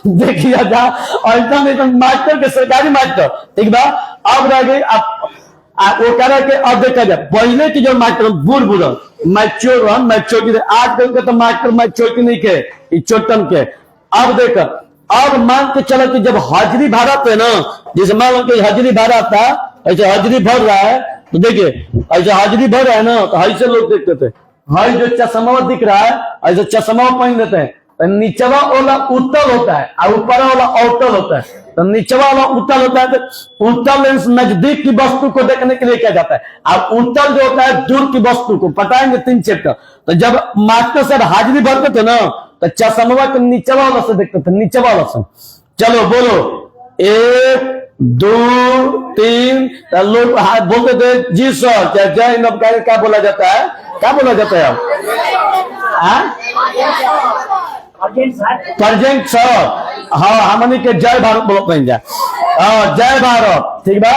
देखिए जा, एकदम मास्टर के सरकारी मास्टर, ठीक बा। अब रह गई वो कह रहा है कि अब देखा जाए पहले की जो मास्टर बूढ़ बूढ़ मैच्योर आजकल के तो मास्टर मैच्योर नहीं के चोटन के। अब देख, अब मान के चलो कि जब हाजिरी भरा थे ना, जैसे मान लो कि हाजिरी भरा था, ऐसे हाजिरी भर रहा है तो देखिए ऐसे हाजिरी भर रहा है ना, तो ऐसे लोग देखते थे, हाई जो चश्मा दिख रहा है ऐसे चश्मा पहन लेते हैं, तो नीचवा वाला उत्तल होता है और ऊपर वाला अवतल होता है। तो नीचवा वाला उत्तल होता है, तो उत्तल लेंस नजदीक की वस्तु को देखने के लिए किया जाता है, और उत्तल जो होता है दूर की वस्तु को, बताएंगे 3 चैप्टर। तो जब मास्टर साहब हाजिरी भरते थे ना, तो चश्मा के नीचे वाला से देखते थे, नीचे वाला से। चलो बोलो 1 2 3, लोग बोलते थे जी सर, क्या जय हिंद क्या बोला जाता है, क्या बोला जाता है आप, प्रेजेंट सर, हाँ हमने के जय भारत बोलते हैं, जय भारत, ठीक बा।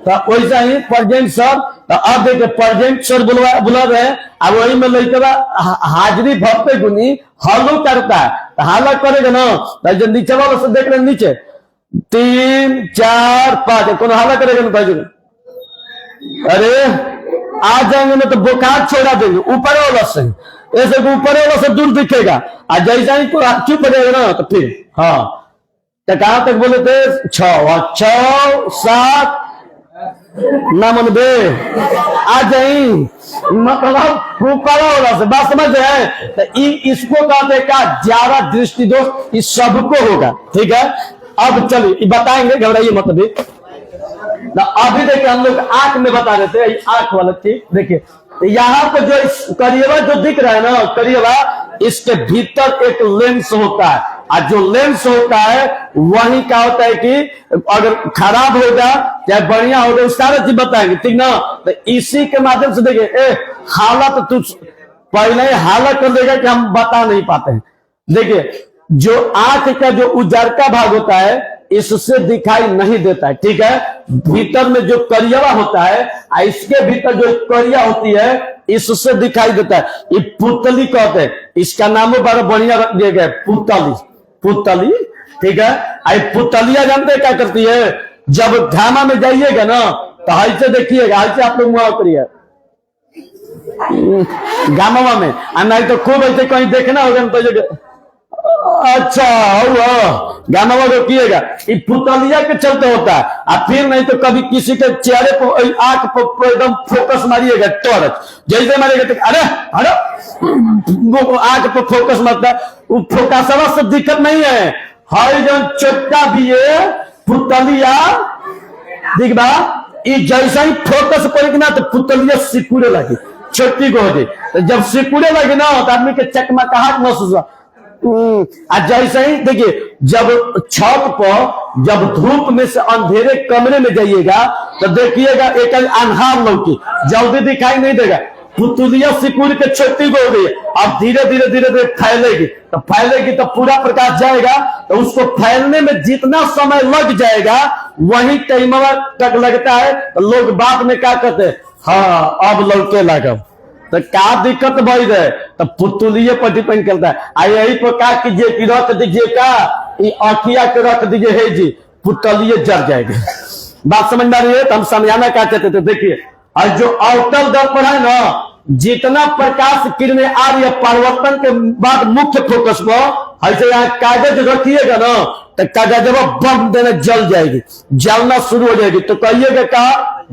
तो वैसा ही प्रेजेंट सर, तो अब देखिए प्रेजेंट सर बुला रहे हैं, अब वही में लेकर हाजिरी भरते गुनी हलो करता है, तो हाला करेगा ना, तो नीचे वाला से देख रहे नीचे 3 4 5 कौन हाला करेगा ना, अरे आ जाएंगे ना तो बुखार छोड़ा देंगे ऊपर वाला से, ऐसे ऊपर वाला से दूर दिखेगा, और जैसा ही चुप हो जाएगा ना तो फिर हाँ। तो कहां तक बोले थे 6 7 ना मन बे आ जाई, मतलब ऊपर वाला से बात समझ रहे हैं। तो इसको कहते का ज्यादा दृष्टि दोष, इस सबको होगा, ठीक है। अब चलिए बताएंगे, घबराइए मत भी। अभी देखिए हम लोग आंख में बता रहे थे, आंख वाला चीज देखिए, यहाँ पर जो करिएवा जो दिख रहा है ना, करिएवा इसके भीतर एक लेंस होता है, और जो लेंस होता है वही क्या होता है कि अगर खराब होगा चाहे बढ़िया होगा वो सारा चीज बताएंगे, ठीक ना। तो इसी के माध्यम से देखिए हालत तू पहले ही हालत कर देगा कि हम बता नहीं पाते हैं। देखिए जो आंख का जो उजर का भाग होता है इससे दिखाई नहीं देता है, ठीक है। भीतर में जो करिया होता है इसके भीतर जो करिया होती है इससे दिखाई देता है। ये पुतली कहते हैं, इसका नाम बड़ा बढ़िया रख दिया गया पुतली, पुतली, ठीक है। आई पुतलिया जानते हैं क्या करती है, जब घामा में जाइएगा ना तो ऐसे देखिएगा, ऐसे आप लोग मुआ करिए गामा में, नहीं तो खूब ऐसे कहीं देखना होगा तो अच्छा हुआ गाना रोकिएगा। ये पुतलिया के चलते होता है, और फिर नहीं तो कभी किसी के चेहरे पर आंख पर एकदम फोकस मारिएगा, टॉर्च जैसे मारिएगा तो अरे अरे वो आंख पर फोकस मारता है, वो फोकसवा से दिक्कत नहीं है। हर जन चोटा भी है पुतलिया दिख बा, जैसा ही फोकस करेगी ना तो पुतलिया सिकुड़े लगी, छोटी को होगी। तो जब सिकुड़े लगी ना तो आदमी के चकमकाहट महसूस हुआ। जैसे ही देखिए जब छत पर जब धूप में से अंधेरे कमरे में जाइएगा तो देखिएगा एक अंधार लौकी जल्दी दिखाई नहीं देगा, पुतलिया सिकुड़ के छोटी को हो गई, अब धीरे धीरे धीरे धीरे फैलेगी, तो फैलेगी तो पूरा प्रकाश जाएगा, तो उसको फैलने में जितना समय लग जाएगा वही टाइम तक लगता है। तो लोग बाद में क्या कहते हैं, हाँ अब लौके लगा, तो क्या दिक्कत भाई रहे, तो पुतलिये पर डिपेंड करता है। आ यही पर क्या कीजिए कि रख दीजिए का अखिया के रख दीजिए है जी, पुतलिये जल जाएगी। बात समझ में आ रही है, तो हम समझाना क्या चाहते थे। देखिए और जो अवतल दर्पण है ना, जितना प्रकाश किरणें आ रही है परिवर्तन के बाद मुख्य फोकस पर ऐसे यहाँ कागज रखिएगा ना तो कागज बम देने जल जाएगी, जलना शुरू हो जाएगी। तो कहिएगा क्या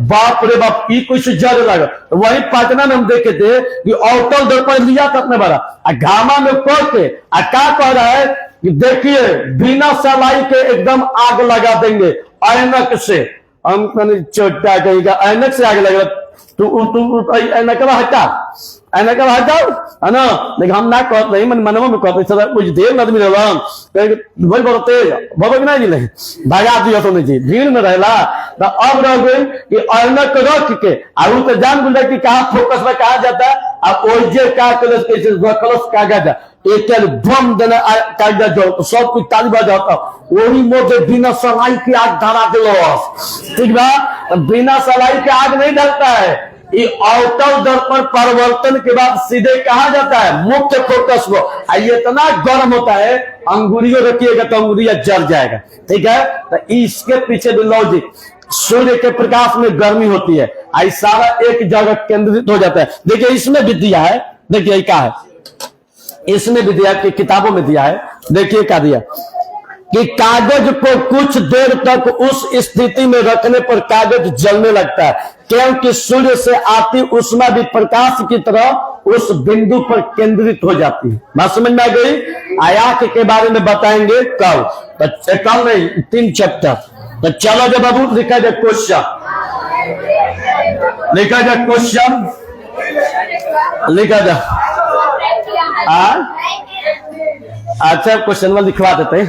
बाप रे बाप ये कुछ जल लगा। तो वही पटना में हम देखे थे कि अवतल दर्पण लिया था अपने बड़ा घामा में पड़ के क्या कह रहा है कि देखिए बिना सलाई के एकदम आग लगा देंगे ऐनक से। हम चोटा कहेगा ऐनक से आग लगा, तू ऐनक हटा, ऐनक हटाओ है ना। लेकिन हम ना कहते नहीं, मन मनवा में कहते कुछ देर आदमी रहला भाई बहुत तेज भबक नहीं जिले भगा दिया तो नहीं जी भीड़ में रहला। तो अब रह गई कि ऐनक रख के और तो जान बुझा कि कहाँ फोकस में कहा जाता है, अब ओजे का कलश कैसे रखलस कागज एक बम देना कागज जो तो सब कुछ ताली बजाता वही मोटे बिना सलाई की आग धरा दिलो, ठीक बा। बिना सलाई के आग नहीं डलता है, ये अवतल दर्पण परिवर्तन के बाद सीधे कहा जाता है मुख्य फोकस को। ये इतना गर्म होता है अंगुरियों रखिएगा तो अंगुरिया जल जाएगा, ठीक है। तो इसके पीछे भी लॉजिक, सूर्य के प्रकाश में गर्मी होती है, आई सारा एक जगह केंद्रित हो जाता है। देखिए इसमें भी दिया है, देखिए क्या है इसमें भी दिया कि किताबों में दिया है। देखिए क्या दिया कि कागज को कुछ देर तक उस स्थिति में रखने पर कागज जलने लगता है, क्योंकि सूर्य से आती ऊष्मा भी प्रकाश की तरह उस बिंदु पर केंद्रित हो जाती है। बात समझ में आ गई। आयात के बारे में बताएंगे कल, तो कल नहीं 3 चैप्टर। तो चलो जब बाबू लिखा जाए क्वेश्चन, लिखा जाए क्वेश्चन, लिखा जाए अच्छा क्वेश्चन में लिखवा देते हैं।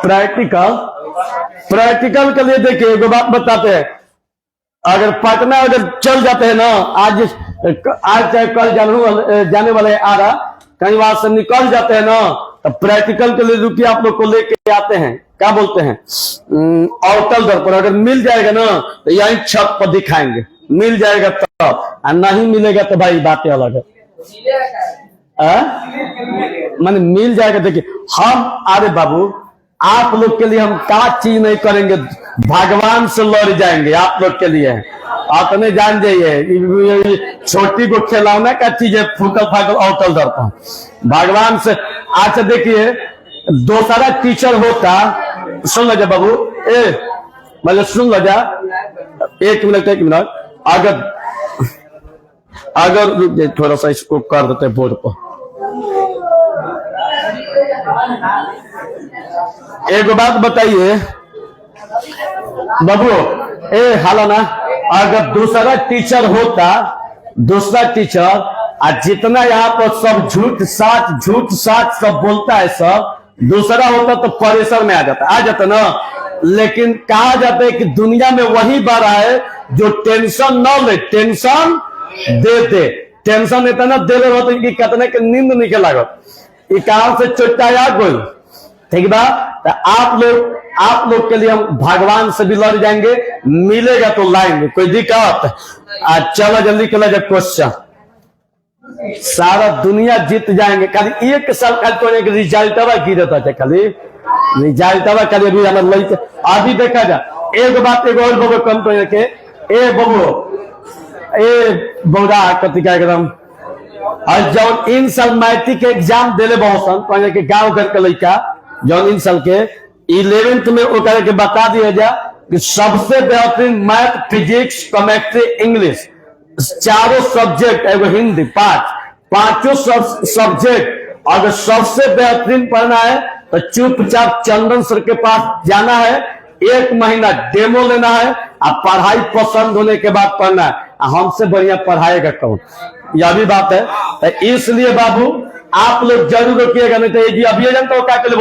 प्रैक्टिकल, प्रैक्टिकल के लिए देखिए एक बात बताते हैं, अगर पटना अगर चल जाते हैं ना आज चाहे कल जाने वाले आ रहा कहीं वहां से निकल जाते हैं ना तो प्रैक्टिकल के लिए रुकिए आप लोग को लेके आते हैं, क्या बोलते हैं अवतल दर्पण अगर मिल जाएगा ना तो यही छत पर दिखाएंगे, मिल जाएगा तब, और नहीं मिलेगा तो भाई बातें अलग है। माने मिल जाएगा। देखिए हम अरे बाबू आप लोग के लिए हम क्या चीज नहीं करेंगे, भगवान से लड़ जाएंगे आप लोग के लिए। आपने जान जाइए छोटी को खिलौना का चीज है फूकल फाकल अवतल दर्पण भगवान से। अच्छा देखिए दूसरा टीचर होता, सुन लो जा बाबू मतलब सुन लो जा 1 मिनट अगर थोड़ा सा इसको कर देते बोर्ड पर। एक बात बताइए बाबू हाला ना अगर दूसरा टीचर होता, दूसरा टीचर, और जितना यहाँ पर सब झूठ साच सब बोलता है, सब दूसरा होता तो परेशान में आ जाता ना। लेकिन कहा जाता है कि दुनिया में वही बड़ा है जो टेंशन न ले, टेंशन दे। टेंशन इतना दे रहे होते कि कहते कि नींद निकल लागत, ये कहां से चोटाया कोई। ठीक बा, तो आप लोग के लिए हम भगवान से भी लड़ जाएंगे, मिलेगा तो लाएंगे, कोई दिक्कत। आज चलो जल्दी चला जाए क्वेश्चन। सारा दुनिया जीत जाएंगे, खाली एक साल खाली तो रिजल्ट गिरता है, खाली रिजल्ट खाली अभी हमारे लड़के अभी देखा जा। एक बात एगो और बबो कम तो के ए बौरा कति का एकदम, और जब इन साल मैट्रिक के एग्जाम दिले बहुत सन के गाँव घर के लड़का जब इन साल के 11th में वो के बता दिया जा कि सबसे बेहतरीन मैथ, फिजिक्स, केमिस्ट्री, इंग्लिश चारों सब्जेक्ट, एगो हिंदी, पांचों सब्जेक्ट अगर सबसे बेहतरीन पढ़ना है तो चुपचाप चंदन सर के पास जाना है, 1 महीना डेमो लेना है, और पढ़ाई पसंद होने के बाद पढ़ना है। हमसे बढ़िया पढ़ाएगा कौन, यह भी बात है। तो इसलिए बाबू आप लोग जरूर रोकिएगा, नहीं तो ये अभी जानते हो क्या के लिए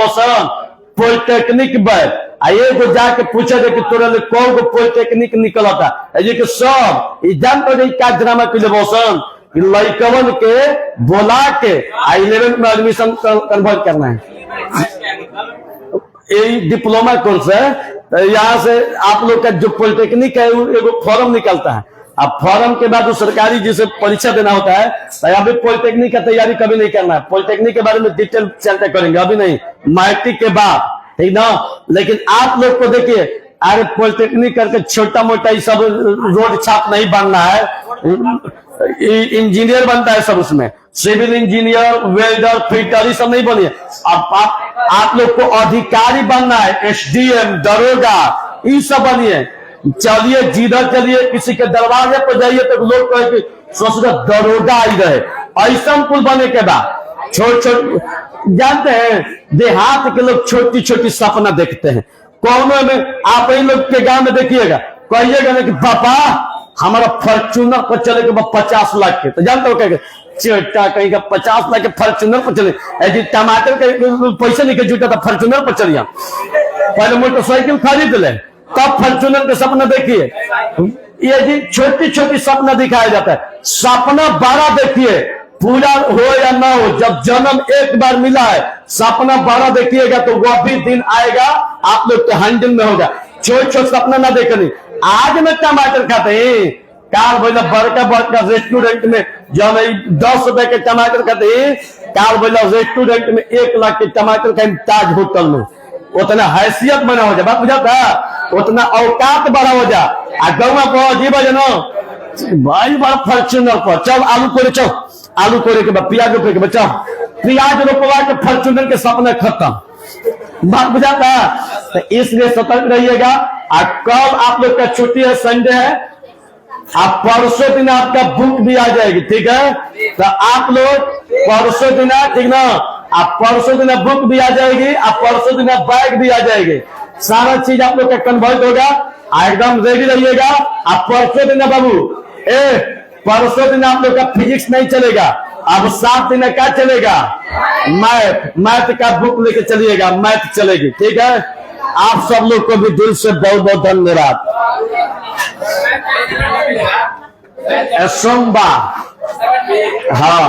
पॉलिटेक्निक बैठ आइए को जाके पूछे कि तोरा लिए कौन को पॉलिटेक्निक निकलता है कि सब जानते हो क्या ड्रामा के लिए बौसन लड़कवन के बोला के 11th में एडमिशन कन्वर्ट करना है। यही डिप्लोमा कोर्स है, तो यहाँ से आप लोग का जो पॉलिटेक्निक है एगो फॉर्म निकलता है, अब फॉर्म के बाद वो सरकारी जिसे परीक्षा देना होता है, तो अभी पॉलिटेक्निक का तैयारी कभी नहीं करना है। पॉलिटेक्निक के बारे में डिटेल चर्चा करेंगे, अभी नहीं, मैट्रिक के बाद, ठीक ना। लेकिन आप लोग को देखिए, अरे पॉलिटेक्निक करके छोटा मोटा ये सब रोड छाप नहीं बनना है, इंजीनियर बनता है सब, उसमें सिविल इंजीनियर, वेल्डर, फिटर, ये सब नहीं बनिए। अब आप लोग को अधिकारी बनना है, SDM, दरोगा, ये सब बनिए। चलिए जिधर चलिए, किसी के दरवाजे पर जाइए तो लोग कहे कि सोचो दरोगा आई रहे, ऐसा कुल बने के बाद छोट जानते हैं देहात के लोग छोटी छोटी सपना देखते हैं। कौनों में आप ही लोग के गांव में देखिएगा, कहिएगा ना कि पापा हमारा फॉर्च्यूनर पर चलेगा 50 लाख के, तो जानते हो क्या चेटा कहीं का 50 लाख के फॉर्च्यूनर पर चले, ऐसे टमाटर के पैसे नहीं के जुटा था फॉर्च्यूनर पर चलिए। पहले मोटरसाइकिल खरीद ले तब फॉर्च्यूनर का सपना देखिए। ये जी छोटी छोटी सपना दिखाया जाता है, सपना बड़ा देखिए, पूरा हो या ना हो, जब जन्म एक बार मिला है, सपना बड़ा देखिएगा तो वह भी दिन आएगा आप लोग के हैंडल में होगा। छोट छोट सपना ना देखनी। आज में टमाटर खाते हैं, काल बोला बड़का रेस्टोरेंट में जब 10 रुपए के टमाटर खाते हैं, काल बोला रेस्टोरेंट में 1 लाख के टमाटर खाए ताज होटल में, उतना हैसियत बना हो जाए, बात बुझाता, उतना औकात बड़ा हो जा। गौवा को जी बजनो भाई बड़ा फॉर्च्यूनर पर चल, आलू कोरे चल, आलू कोरे के बाद प्याज रोपे के बच्चा, प्याज रोपवा के फॉर्च्यूनर के सपना खत्म, बात बुझाता। तो इसलिए सतर्क रहिएगा। और कल आप लोग का छुट्टी है, संडे है, आप परसों दिन आपका बुक भी आ जाएगी, ठीक है। तो आप लोग परसों दिन, ठीक ना, आप परसों दिन बुक भी आ जाएगी, आप परसों दिन बैग भी आ जाएगी, सारा चीज आप लोग का कन्वर्ट होगा, एकदम रेडी रहिएगा। आप परसों दिन बाबू परसों दिन आप लोग का फिजिक्स नहीं चलेगा, अब 7 दिन का चलेगा मैथ का बुक लेके चलिएगा, मैथ चलेगी, ठीक है। आप सब लोग को भी दिल से बहुत बहुत धन्यवाद। सोमवार, हाँ।